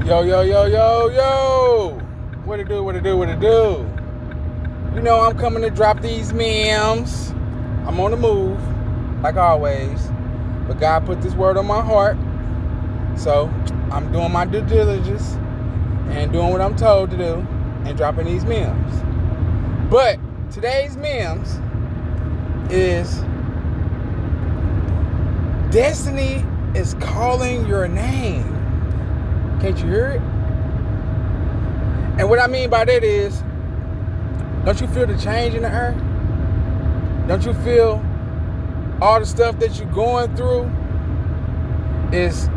Yo, yo, yo, yo, yo. What it do, what it do, what it do? You know I'm coming to drop these memes. I'm on the move, like always. But God put this word on my heart. So I'm doing my due diligence and doing what I'm told to do and dropping these memes. But today's memes is destiny is calling your name. Can't you hear it? And what I mean by that is, don't you feel the change in the air? Don't you feel all the stuff that you're going through is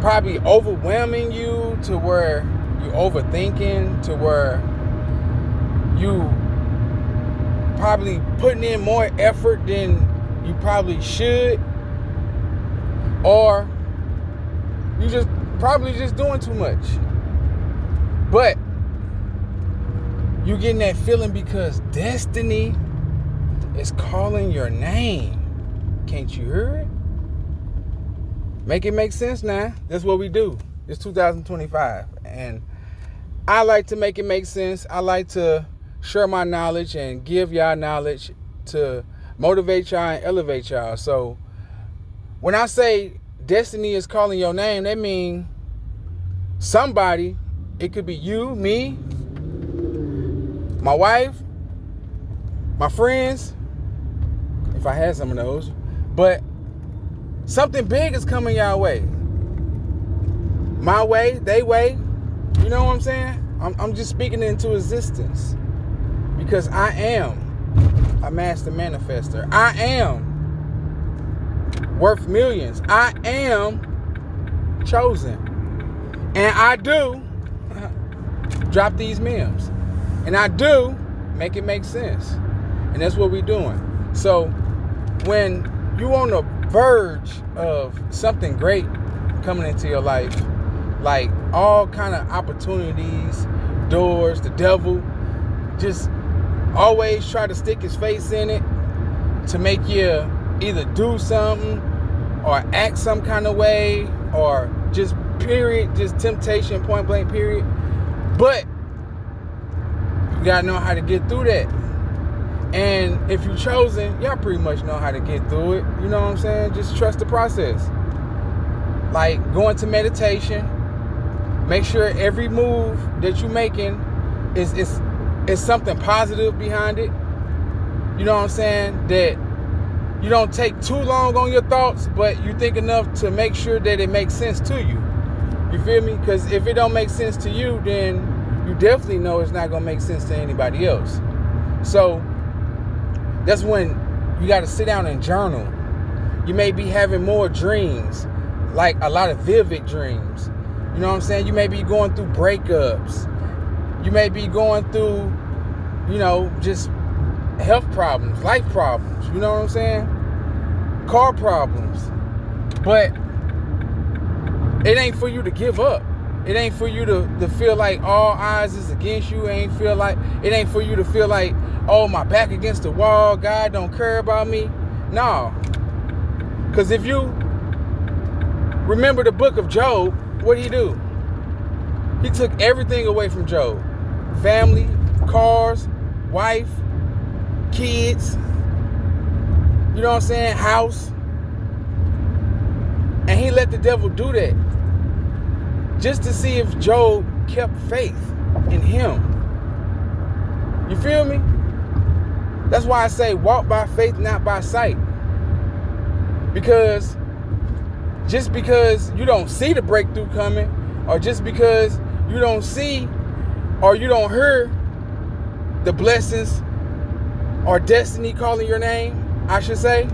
probably overwhelming you to where you're overthinking, to where you probably putting in more effort than you probably should, or you just probably just doing too much. But you getting that feeling because destiny is calling your name. Can't you hear it? Make it make sense now. That's what we do. It's 2025. And I like to make it make sense. I like to share my knowledge and give y'all knowledge to motivate y'all and elevate y'all. So when I say destiny is calling your name, that means somebody, it could be you, me, my wife, my friends, if I had some of those, but something big is coming your way. My way, they way, you know what I'm saying? I'm just speaking it into existence because I am a master manifester. I am worth millions. I am chosen. And I do drop these memes. And I do make it make sense. And that's what we're doing. So when you on the verge of something great coming into your life, like all kind of opportunities, doors, the devil just always try to stick his face in it to make you either do something or act some kind of way or just period, just temptation, point blank period. But you gotta know how to get through that. And if you're chosen, y'all pretty much know how to get through it. You know what I'm saying? Just trust the process. Like going to meditation, make sure every move that you're making is something positive behind it. You know what I'm saying? That you don't take too long on your thoughts, but you think enough to make sure that it makes sense to you. You feel me? Because if it don't make sense to you, then you definitely know it's not gonna make sense to anybody else. So that's when you gotta sit down and journal. You may be having more dreams, like a lot of vivid dreams. You know what I'm saying? You may be going through breakups. You may be going through, just health problems, life problems. You know what I'm saying? Car problems. But it ain't for you to give up. It ain't for you to feel like all eyes is against you. It ain't for you to feel like, oh, my back against the wall, God don't care about me. No. Because if you remember the book of Job, what'd he do? He took everything away from Job. Family, cars, wife, kids, you know what I'm saying, house. And he let the devil do that just to see if Job kept faith in him. You feel me? That's why I say walk by faith, not by sight. Because just because you don't see the breakthrough coming, or just because you don't see or you don't hear the blessings or destiny calling your name, I should say,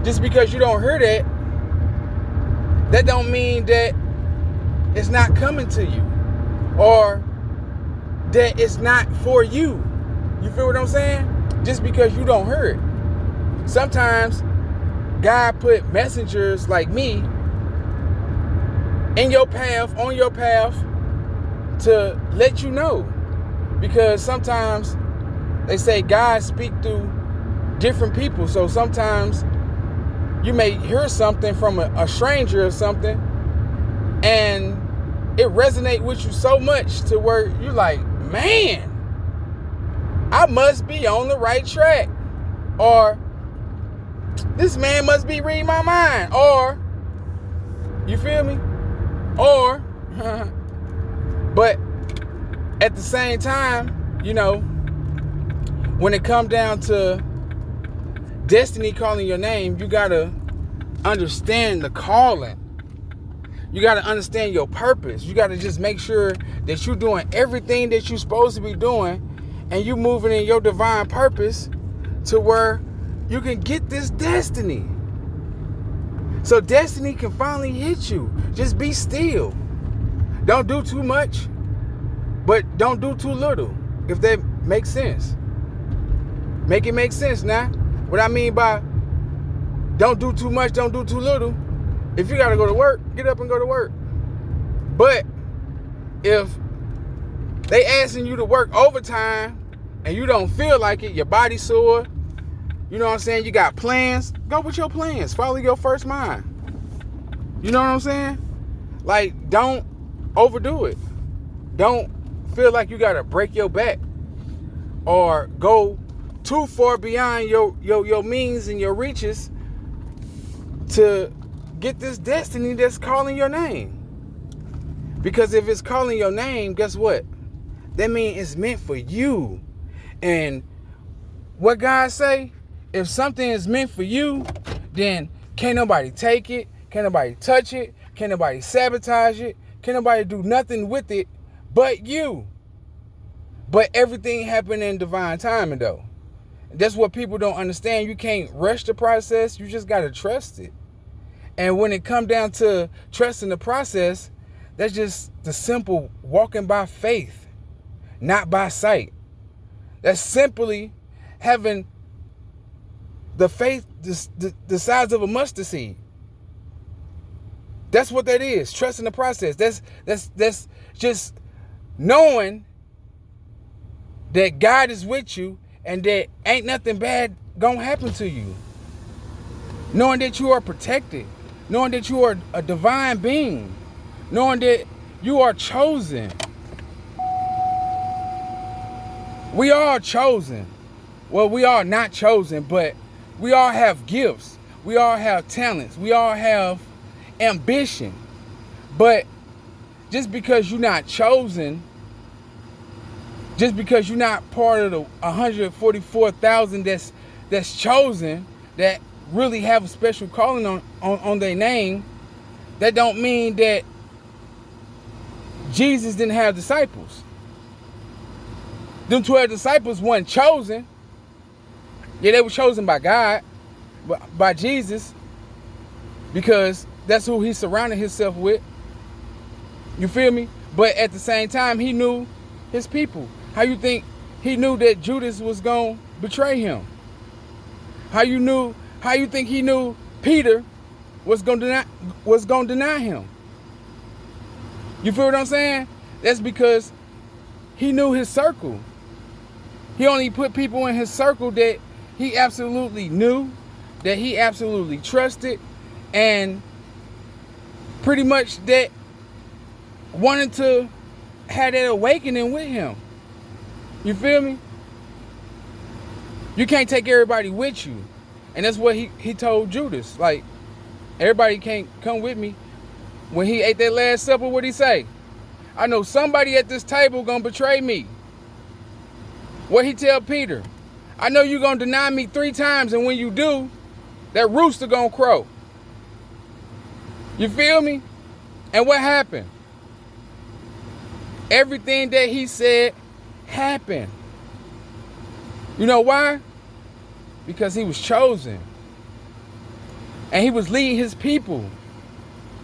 just because you don't hear that don't mean that it's not coming to you or that it's not for you. You feel what I'm saying? Just because you don't hear it. Sometimes God put messengers like me in your path, on your path, to let you know. Because sometimes they say God speak through different people. So sometimes you may hear something from a stranger or something, and it resonates with you so much to where you're like, man, I must be on the right track, or this man must be reading my mind, or, you feel me? Or, but at the same time, you know, when it comes down to destiny calling your name, you gotta understand the calling. You gotta understand your purpose. You gotta just make sure that you're doing everything that you're supposed to be doing, and you moving in your divine purpose to where you can get this destiny. So destiny can finally hit you. Just be still. Don't do too much, but don't do too little, if that makes sense. Make it make sense now. What I mean by don't do too much, don't do too little. If you gotta go to work, get up and go to work. But if they asking you to work overtime and you don't feel like it, your body's sore, you know what I'm saying, you got plans, go with your plans. Follow your first mind. You know what I'm saying? Like, don't overdo it. Don't feel like you gotta break your back or go too far beyond your means and your reaches to get this destiny that's calling your name. Because if it's calling your name, guess what? That means it's meant for you. And what God say, if something is meant for you, then can't nobody take it, can't nobody touch it, can't nobody sabotage it, can't nobody do nothing with it but you. But everything happened in divine timing, though. That's what people don't understand. You can't rush the process. You just got to trust it. And when it comes down to trusting the process, that's just the simple walking by faith, not by sight. That's simply having the faith the size of a mustard seed. That's what that is. Trusting the process. That's just knowing that God is with you and that ain't nothing bad gonna happen to you. Knowing that you are protected. Knowing that you are a divine being. Knowing that you are chosen. We are chosen. Well, we are not chosen, but we all have gifts. We all have talents. We all have ambition. But just because you're not chosen, just because you're not part of the 144,000 that's chosen, that really have a special calling on their name, that don't mean that Jesus didn't have disciples. Them 12 disciples weren't chosen. Yeah, they were chosen by God, by Jesus, because that's who he surrounded himself with. You feel me? But at the same time, he knew his people. How you think he knew that Judas was going to betray him? How you think he knew Peter was going to deny him? You feel what I'm saying? That's because he knew his circle. He only put people in his circle that he absolutely knew, that he absolutely trusted, and pretty much that wanted to have that awakening with him. You feel me? You can't take everybody with you. And that's what he told Judas. Like, everybody can't come with me. When he ate that last supper, what'd he say? I know somebody at this table gonna betray me. What he tell Peter? I know you're gonna deny me 3 times, and when you do, that rooster gonna crow. You feel me? And what happened? Everything that he said happened. You know why? Because he was chosen. And he was leading his people.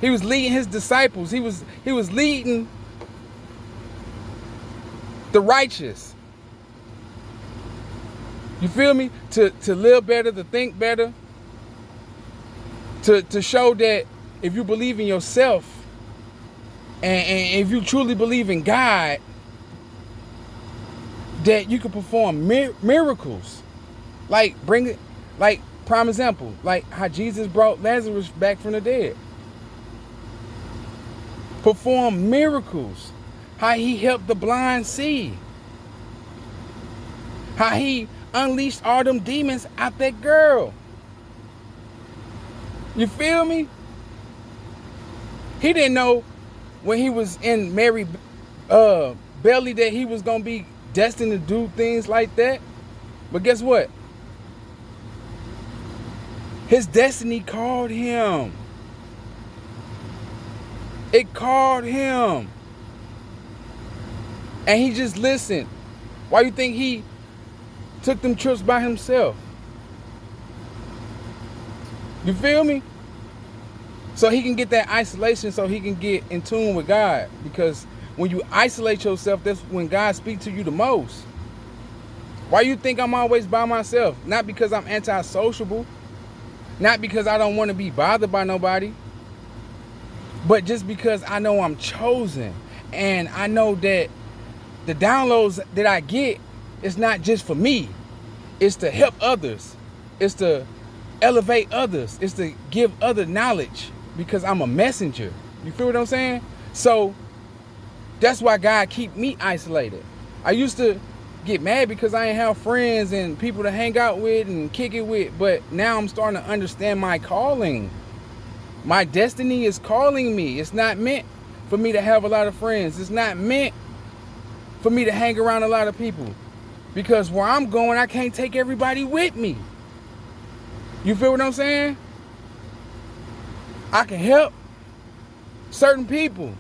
He was leading his disciples. He was leading the righteous. You feel me? To live better, to think better. To show that if you believe in yourself and if you truly believe in God, that you can perform miracles. Like prime example, like how Jesus brought Lazarus back from the dead. perform miracles, how he helped the blind see, how he unleashed all them demons out that girl. You feel me? He didn't know when he was in Mary's belly that he was going to be destined to do things like that. But guess what? His destiny called him. It called him. And he just listened. Why you think he took them trips by himself? You feel me? So he can get that isolation, so he can get in tune with God. Because when you isolate yourself, that's when God speaks to you the most. Why you think I'm always by myself? Not because I'm antisociable. Not because I don't want to be bothered by nobody. But just because I know I'm chosen. And I know that the downloads that I get is not just for me. It's to help others. It's to elevate others. It's to give other knowledge. Because I'm a messenger. You feel what I'm saying? So that's why God keep me isolated. I used to get mad because I ain't have friends and people to hang out with and kick it with. But now I'm starting to understand my calling. My destiny is calling me. It's not meant for me to have a lot of friends. It's not meant for me to hang around a lot of people. Because where I'm going, I can't take everybody with me. You feel what I'm saying? I can help certain people.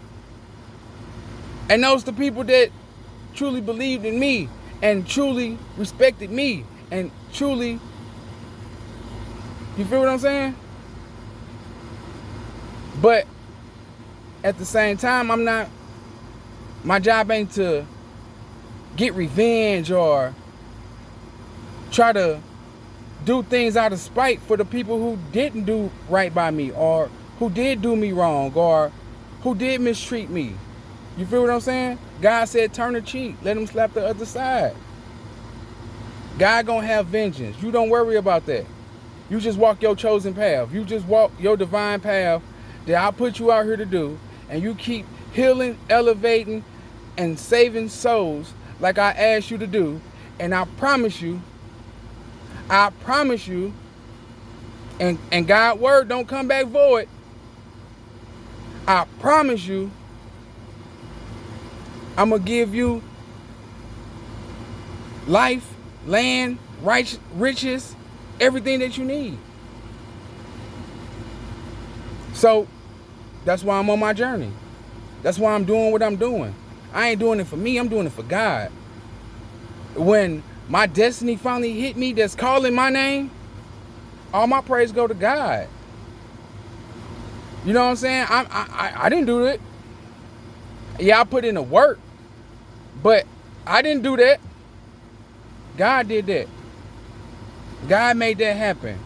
And those the people that truly believed in me and truly respected me and truly, you feel what I'm saying? But at the same time, my job ain't to get revenge or try to do things out of spite for the people who didn't do right by me or who did do me wrong or who did mistreat me. You feel what I'm saying? God said, turn the cheek. Let him slap the other side. God gonna have vengeance. You don't worry about that. You just walk your chosen path. You just walk your divine path that I put you out here to do. And you keep healing, elevating, and saving souls like I asked you to do. And I promise you, and God's word don't come back void. I promise you, I'm going to give you life, land, riches, everything that you need. So that's why I'm on my journey. That's why I'm doing what I'm doing. I ain't doing it for me. I'm doing it for God. When my destiny finally hit me that's calling my name, all my praise go to God. You know what I'm saying? I didn't do it. Yeah, I put in the work, but I didn't do that. God did that. God made that happen.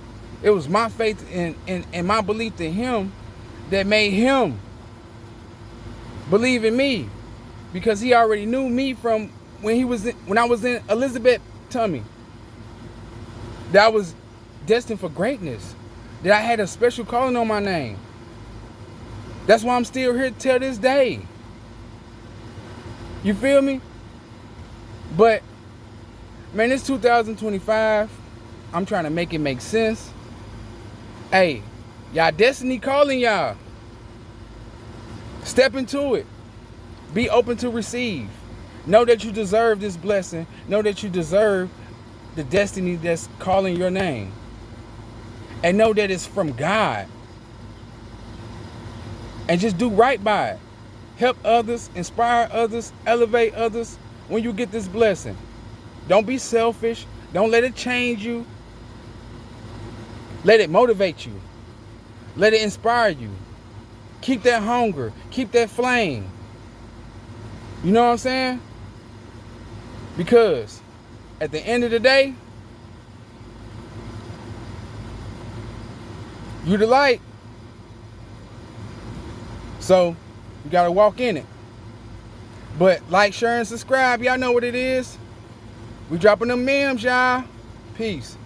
It was my faith and my belief in him that made him believe in me, because he already knew me from when I was in Elizabeth's tummy, that I was destined for greatness, that I had a special calling on my name. That's why I'm still here till this day. You feel me? But man, it's 2025. I'm trying to make it make sense. Hey, y'all destiny calling y'all. Step into it. Be open to receive. Know that you deserve this blessing. Know that you deserve the destiny that's calling your name. And know that it's from God. And just do right by it. Help others, inspire others, elevate others when you get this blessing. Don't be selfish. Don't let it change you. Let it motivate you. Let it inspire you. Keep that hunger. Keep that flame. You know what I'm saying? Because at the end of the day, you the light. So you gotta walk in it. But like, share, and subscribe. Y'all know what it is. We dropping them memes, y'all. Peace.